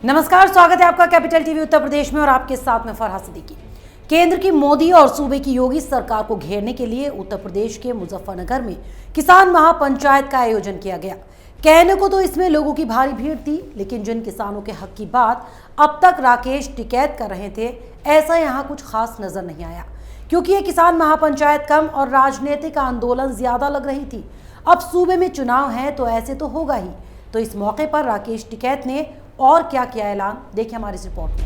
नमस्कार, स्वागत है आपका कैपिटल टीवी उत्तर प्रदेश में और आपके साथ में फरहाद सिद्दीकी। केंद्र की मोदी और सूबे की योगी सरकार को घेरने के लिए उत्तर प्रदेश के मुजफ्फरनगर में किसान महापंचायत का आयोजन किया गया। कहने को तो इसमें लोगों की भारी भीड़ थी, लेकिन जिन किसानों के हक की बात अब तक राकेश टिकैत कर रहे थे, ऐसा यहाँ कुछ खास नजर नहीं आया, क्योंकि ये किसान महापंचायत कम और राजनीतिक आंदोलन ज्यादा लग रही थी। अब सूबे में चुनाव है तो ऐसे तो होगा ही। तो इस मौके पर राकेश टिकैत ने और क्या किया ऐलान, देखिए हमारी इस रिपोर्ट में।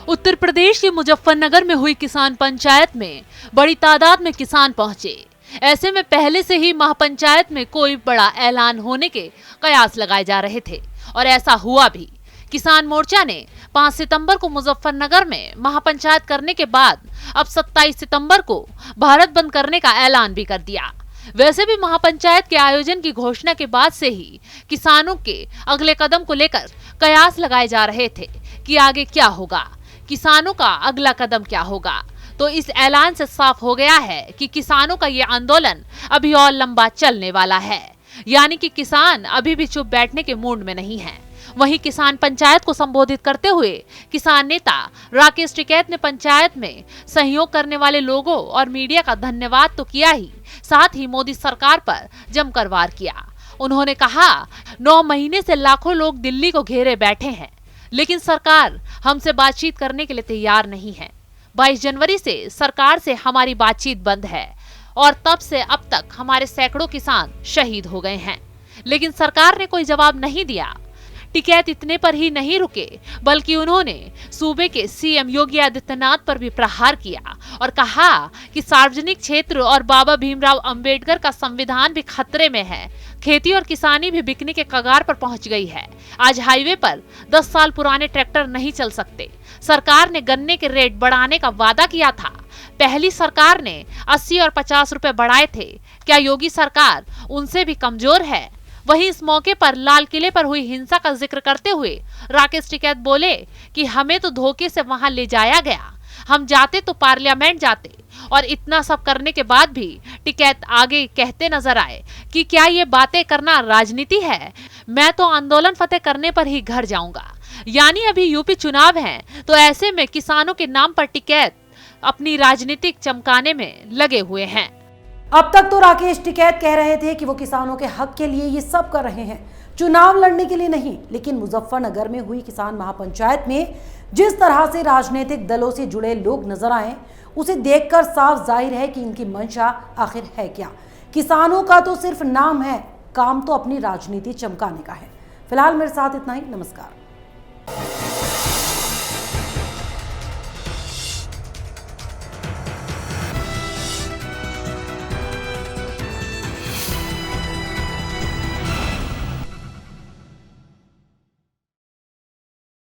उत्तर प्रदेश के मुजफ्फरनगर में हुई किसान पंचायत में बड़ी तादाद में किसान पहुंचे। ऐसे में पहले से ही महापंचायत में कोई बड़ा ऐलान होने के कयास लगाए जा रहे थे और ऐसा हुआ भी। किसान मोर्चा ने 5 सितंबर को मुजफ्फरनगर में महापंचायत करने के बाद अब 27 सितंबर को भारत बंद करने का ऐलान भी कर दिया। वैसे भी महापंचायत के आयोजन की घोषणा के बाद से ही किसानों के अगले कदम को लेकर कयास लगाए जा रहे थे कि आगे क्या होगा, किसानों का अगला कदम क्या होगा। तो इस ऐलान से साफ हो गया है कि किसानों का ये आंदोलन अभी और लंबा चलने वाला है, यानी कि किसान अभी भी चुप बैठने के मूड में नहीं है। वहीं किसान पंचायत को संबोधित करते हुए किसान नेता राकेश टिकैत ने पंचायत में सहयोग करने वाले लोगों और मीडिया का धन्यवाद तो किया ही, साथ ही मोदी सरकार पर जमकर वार किया। उन्होंने कहा, 9 महीने से लाखों लोग दिल्ली को घेरे बैठे हैं, लेकिन सरकार हमसे बातचीत करने के लिए तैयार नहीं है। 22 जनवरी से सरकार से हमारी बातचीत बंद है और तब से अब तक हमारे सैकड़ों किसान शहीद हो गए हैं, लेकिन सरकार ने कोई जवाब नहीं दिया। टिकैत इतने पर ही नहीं रुके, बल्कि उन्होंने सूबे के सीएम योगी आदित्यनाथ पर भी प्रहार किया और कहा कि सार्वजनिक क्षेत्र और बाबा भीमराव अंबेडकर का संविधान भी खतरे में है। खेती और किसानी भी बिकने के कगार पर पहुंच गई है। आज हाईवे पर 10 साल पुराने ट्रैक्टर नहीं चल सकते। सरकार ने गन्ने के रेट बढ़ाने का वादा किया था। पहली सरकार ने 80 और 50 रुपए बढ़ाए थे। क्या योगी सरकार उनसे भी कमजोर है? वहीं इस मौके पर लाल किले पर हुई हिंसा का जिक्र करते हुए राकेश टिकैत बोले कि हमें तो धोखे से वहां ले जाया गया, हम जाते तो पार्लियामेंट जाते। और इतना सब करने के बाद भी टिकैत आगे कहते नजर आए कि क्या ये बातें करना राजनीति है? मैं तो आंदोलन फतेह करने पर ही घर जाऊंगा। यानी अभी यूपी चुनाव है, तो ऐसे में किसानों के नाम पर टिकैत अपनी राजनीतिक चमकाने में लगे हुए हैं। अब तक तो राकेश टिकैत कह रहे थे कि वो किसानों के हक के लिए ये सब कर रहे हैं, चुनाव लड़ने के लिए नहीं। लेकिन मुजफ्फरनगर में हुई किसान महापंचायत में जिस तरह से राजनीतिक दलों से जुड़े लोग नजर आए, उसे देखकर साफ जाहिर है कि इनकी मंशा आखिर है क्या। किसानों का तो सिर्फ नाम है, काम तो अपनी राजनीति चमकाने का है। फिलहाल मेरे साथ इतना ही। नमस्कार।